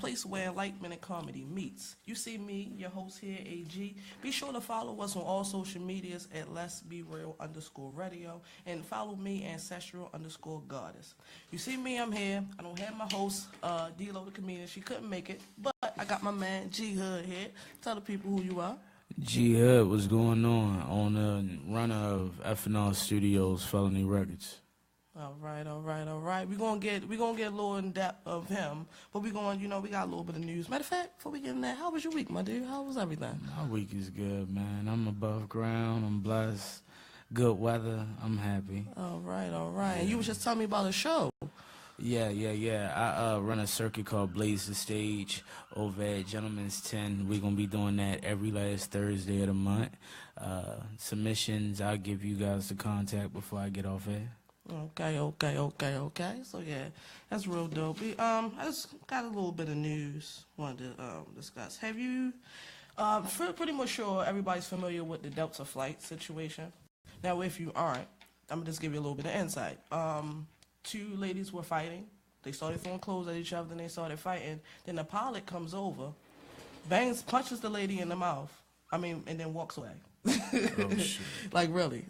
place where enlightenment and comedy meets. You see me, your host here, AG. Be sure to follow us on all social medias at Lez'B_radio and follow me ancestral_goddess. You see me, I'm here. I don't have my host, D-Lo the comedian. She couldn't make it, but I got my man G Hood here. Tell the people who you are. G Hood, what's going on the runner of FNL Studios Felony Records. All right. We're gonna get a little in depth of him, but we got a little bit of news. Matter of fact, before we get in that, how was your week, my dude? How was everything? My week is good, man. I'm above ground. I'm blessed. Good weather. I'm happy. All right. And you was just telling me about a show. Yeah. I run a circuit called Lez'B over at Gentleman's 10. We're going to be doing that every last Thursday of the month. Submissions, I'll give you guys the contact before I get off air. Okay. So, yeah, that's real dope. I just got a little bit of news I wanted to discuss. Have you, pretty much sure everybody's familiar with the Delta flight situation. Now, if you aren't, I'm going to just give you a little bit of insight. Two ladies were fighting. They started throwing clothes at each other, and they started fighting. Then the pilot comes over, punches the lady in the mouth, and then walks away. Oh, shit. Like really.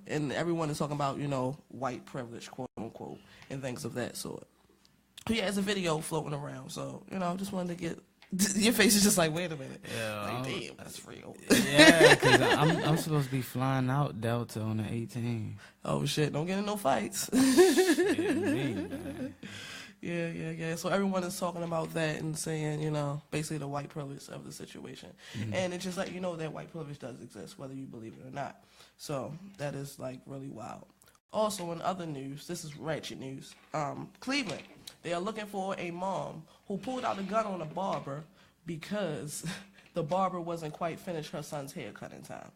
And everyone is talking about, white privilege, quote unquote, and things of that sort. Yeah, it's a video floating around, so, just wanted to get... Your face is just like, wait a minute. Yeah, damn, that's real. Yeah, because I'm supposed to be flying out Delta on the 18th. Oh, shit, don't get in no fights. Shit, me, man. Yeah. So everyone is talking about that and saying, basically the white privilege of the situation. Mm-hmm. And it's just like, that white privilege does exist, whether you believe it or not. So that is, really wild. Also, in other news, this is ratchet news. Cleveland, they are looking for a mom who pulled out a gun on a barber because the barber wasn't quite finished her son's haircut in time.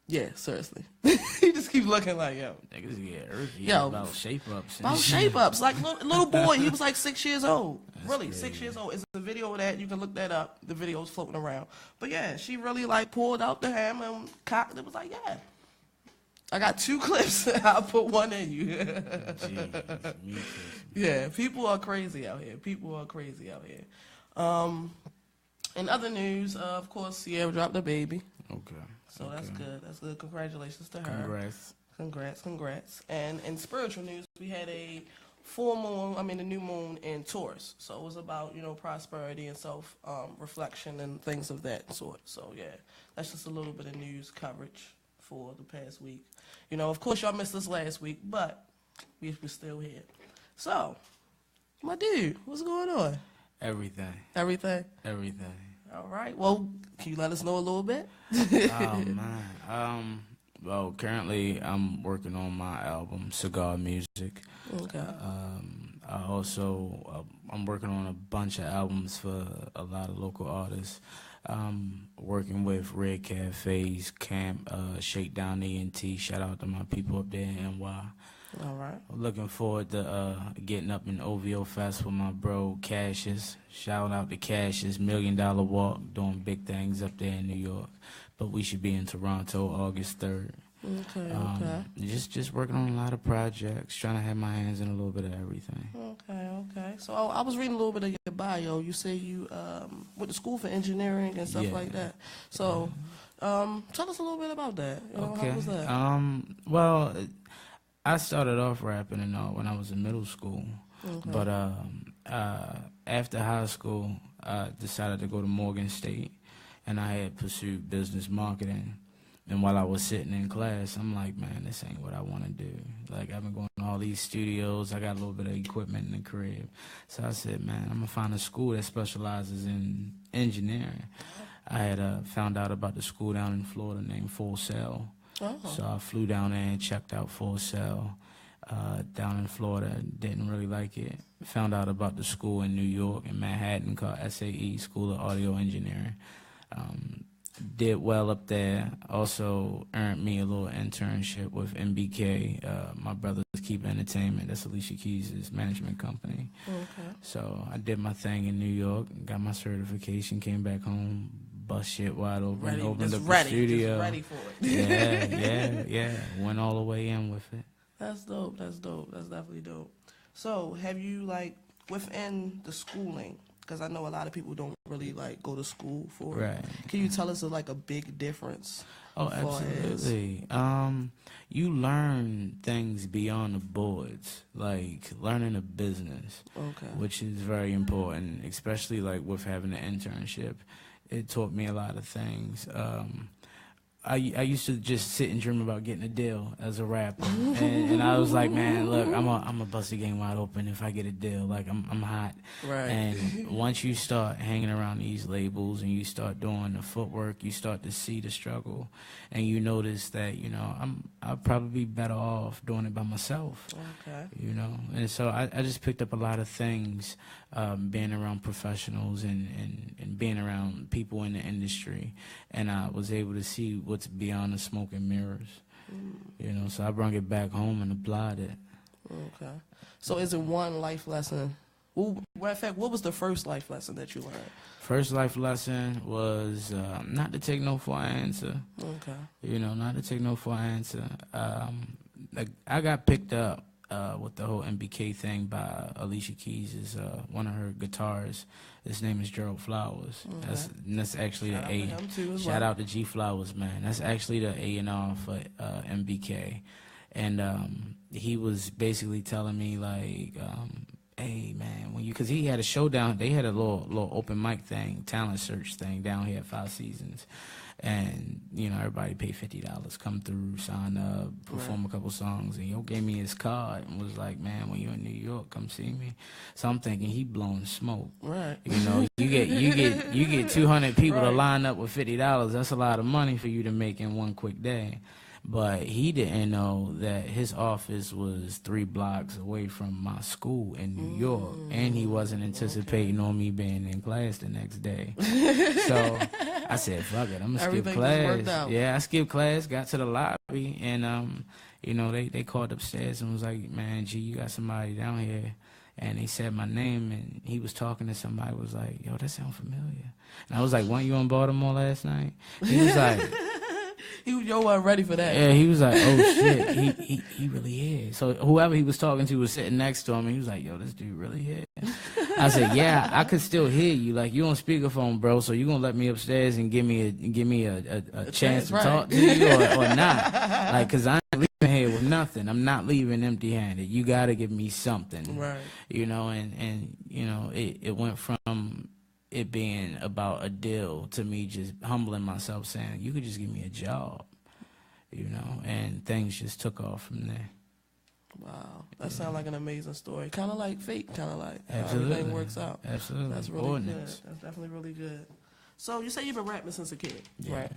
Yeah, seriously. He just keeps looking like, yo. Niggas get earthy about shape-ups. About shape-ups. Like, little boy, he was like 6 years old. That's really, crazy. 6 years old. It's a video of that. You can look that up. The video's floating around. But, yeah, she really, pulled out the hammer and cocked it. Was like, yeah. I got 2 clips. I'll put one in you. Jeez, yeah, people are crazy out here. In other news, of course, Sierra dropped a baby. Okay. So that's good. Congratulations to her. Congrats. And in spiritual news, we had a new moon in Taurus. So it was about, prosperity and self-reflection and things of that sort. So, yeah, that's just a little bit of news coverage for the past week. Of course, y'all missed us last week, but we're still here. So, my dude, what's going on? Everything. All right. Well, can you let us know a little bit? Oh, man. Well, currently, I'm working on my album, Cigar Music. Okay. I'm working on a bunch of albums for a lot of local artists. Working with Red Cafes, Camp, Shakedown ENT. Shout out to my people up there in NY. All right. I'm looking forward to getting up in OVO Fest with my bro Cassius. Shout out to Cassius, $1 Million Walk, doing big things up there in New York. But we should be in Toronto August 3rd. Okay. Just working on a lot of projects, trying to have my hands in a little bit of everything. Okay. So I was reading a little bit of your bio. You say you went to school for engineering and stuff like that. So tell us a little bit about that. Okay. How was that? Well, I started off rapping and all when I was in middle school. Okay. But after high school, I decided to go to Morgan State, and I had pursued business marketing. And while I was sitting in class, I'm like, man, this ain't what I want to do. Like, I've been going to all these studios. I got a little bit of equipment in the crib. So I said, man, I'm going to find a school that specializes in engineering. I had found out about the school down in Florida named Full Sail. Oh. So I flew down there and checked out Full Sail down in Florida. Didn't really like it. Found out about the school in New York, in Manhattan, called SAE, School of Audio Engineering. Did well up there. Also earned me a little internship with MBK, my brother's Keep Entertainment. That's Alicia Keys' management company. Okay. So I did my thing in New York, got my certification, came back home, bust shit wide open, opened up the studio. Just ready for it. Yeah. Went all the way in with it. That's dope. That's definitely dope. So have you, within the schooling, Because I know a lot of people don't really like go to school for it. Right. Can you tell us like a big difference? Oh, absolutely. You learn things beyond the boards, like learning a business, which is very important, especially like with having an internship. It taught me a lot of things. I used to just sit and dream about getting a deal as a rapper, and I was like, man, look, I'm a bust the game wide open if I get a deal. Like I'm hot. Right. And once you start hanging around these labels and you start doing the footwork, you start to see the struggle, and you notice that I'll probably be better off doing it by myself. Okay. And so I just picked up a lot of things, being around professionals and being around people in the industry, and I was able to see what's beyond the smoke and mirrors. So I brought it back home and applied it. Okay. So is it one life lesson? Well, in fact, what was the first life lesson that you learned? First life lesson was not to take no for an answer. Okay. Not to take no for an answer. I got picked up with the whole MBK thing by Alicia Keys. Is one of her guitarists. His name is Gerald Flowers. Okay. That's actually Shout the out to him too, as Shout well. out to G Flowers, man. That's actually the A&R for MBK, and he was basically telling me like, hey man, because he had a showdown. They had a little open mic thing, talent search thing down here at Five Seasons. And, everybody paid $50, come through, sign up, perform a couple songs. And Yo gave me his card and was like, man, when you're in New York, come see me. So I'm thinking he blowing smoke. Right. You get 200 people to line up with $50. That's a lot of money for you to make in one quick day. But he didn't know that his office was 3 blocks away from my school in New York, and he wasn't anticipating on me being in class the next day. So I said, "Fuck it, I'm gonna skip class." Yeah, I skipped class, got to the lobby, and they called upstairs and was like, "Man, G, you got somebody down here." And they said my name, and he was talking to somebody. Was like, "Yo, that sound familiar." And I was like, "Weren't you in Baltimore last night?" He was like. Yo wasn't ready for that. Yeah, he was like, oh shit, he really is. So whoever he was talking to was sitting next to him, and he was like, yo, this dude really is. I said, yeah, I could still hear you. Like, you on speakerphone, bro. So you gonna let me upstairs and give me a chance to talk to you or not? Like, cause I ain't leaving here with nothing. I'm not leaving empty-handed. You gotta give me something, right? And it went from it being about a deal to me just humbling myself, saying, you could just give me a job, and things just took off from there. Wow, that sounds like an amazing story. Kind of like fate, kind of like Absolutely. How everything works out. Absolutely. That's really good. That's definitely really good. So you say you've been rapping since a kid, right?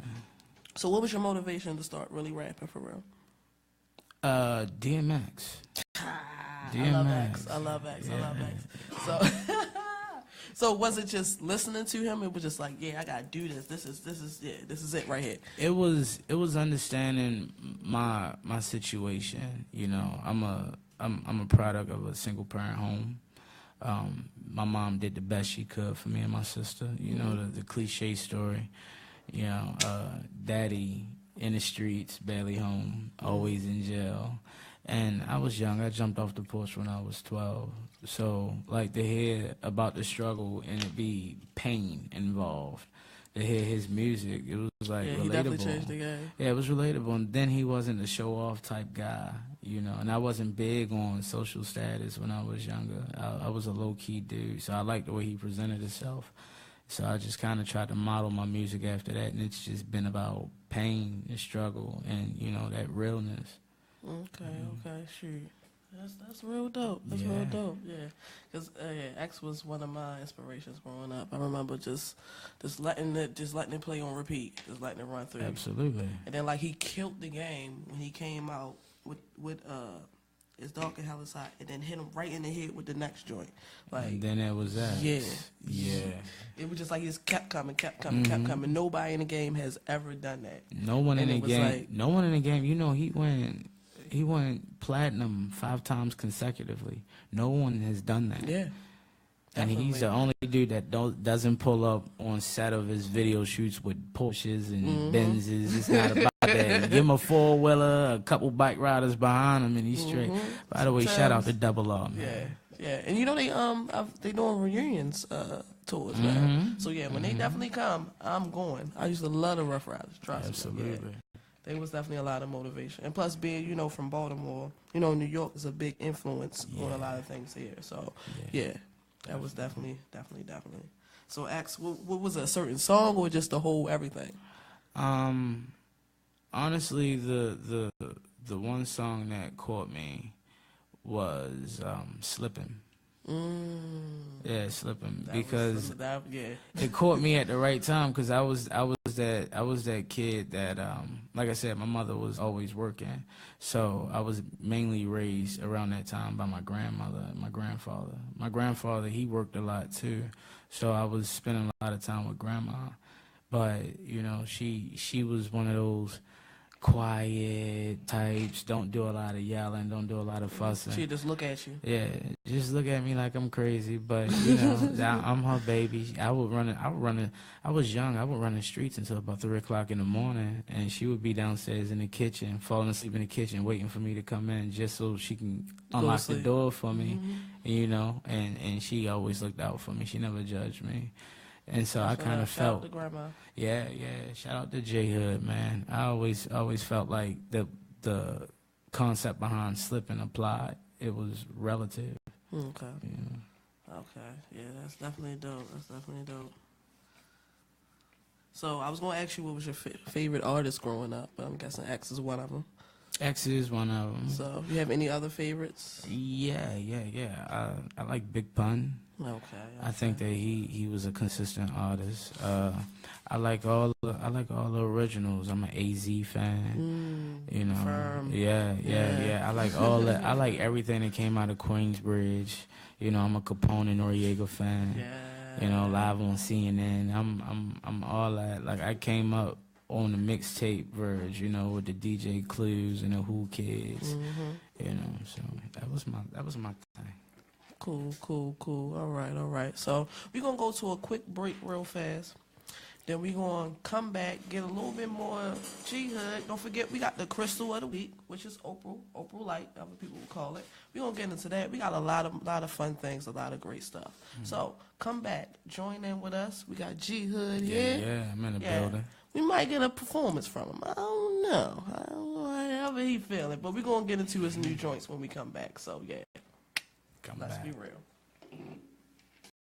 So what was your motivation to start really rapping for real? DMX. DMX. I love X. So, so was it just listening to him? It was just like, yeah, I gotta do this. This is it right here. It was understanding my situation. I'm a product of a single parent home. My mom did the best she could for me and my sister. The cliche story. Daddy in the streets, barely home, always in jail. And I was young. I jumped off the porch when I was 12. So, like, to hear about the struggle and it be pain involved, to hear his music, it was, like, relatable. He definitely changed the game. Yeah, it was relatable. And then he wasn't a show-off type guy, And I wasn't big on social status when I was younger. I was a low-key dude, so I liked the way he presented himself. So I just kind of tried to model my music after that, and it's just been about pain and struggle and, that realness. Okay, shoot. That's real dope. That's real dope. Yeah, because X was one of my inspirations growing up. I remember just letting it play on repeat, just letting it run through. Absolutely. And then like he killed the game when he came out with It's Dark and Hell is Hot, and then hit him right in the head with the next joint. Like, and then it was that. Yeah. It was just like he just kept coming. Nobody in the game has ever done that. No one in the game. He went platinum 5 times consecutively. No one has done that. Yeah. And he's the only dude that doesn't pull up on set of his video shoots with Porsches and Benzes. It's not about that. Give him a 4-wheeler, a couple bike riders behind him, and he's straight. By the way, shout out to Double R, man. Yeah. And they doing reunions tours, man. So yeah, when they definitely come, I'm going. I used to love the Rough Riders. Trust Absolutely. me. Yeah. There was definitely a lot of motivation, and plus being, you know, from Baltimore, you know, New York is a big influence on a lot of things here. So yeah, that was definitely. So, Ax, what was it, a certain song or just the whole everything? Honestly, the one song that caught me was "Slippin'." Yeah, "Slippin'," because it caught me at the right time, because I was that kid that like I said, my mother was always working, so I was mainly raised around that time by my grandmother and my grandfather. My grandfather, he worked a lot too, so I was spending a lot of time with grandma. But you know, she was one of those quiet types, don't do a lot of yelling, don't do a lot of fussing. She just look at you. Yeah, just look at me like I'm crazy, but you know, I'm her baby. I was young, I would run the streets until about 3 o'clock in the morning, and she would be downstairs in the kitchen, falling asleep in the kitchen, waiting for me to come in just so she can unlock the door for me, you know, and she always looked out for me. She never judged me. And so I kind of felt, shout out to grandma. Yeah, shout out to J Hood, man. I always felt like the concept behind slipping applied. It was relative. Okay. Yeah. Okay. Yeah, that's definitely dope. So I was gonna ask you what was your favorite artist growing up, but I'm guessing X is one of them. X is one of them. So you have any other favorites? Yeah. I like Big Pun. Okay. I think that he was a consistent artist. I like all the originals. I'm an AZ fan. You know. Firm. Yeah. I like all that. I like everything that came out of Queensbridge. You know, I'm a Capone and Noriega fan. Yeah. You know, live on CNN. I'm all that. Like, I came up on the mixtape verge, you know, with the DJ Clues and the Who Kids. You know, so that was my thing. Cool. All right. So we're going to go to a quick break real fast. Then we're going to come back, get a little bit more G-Hood. Don't forget, we got the Crystal of the Week, which is Oprah Light, other people will call it. We're going to get into that. We got a lot of fun things, a lot of great stuff. So come back, join in with us. We got G-Hood here. Yeah, I'm in the building. We might get a performance from him. I don't know however he feeling. But we're going to get into his new joints when we come back. So, yeah. Come Let's back. be real.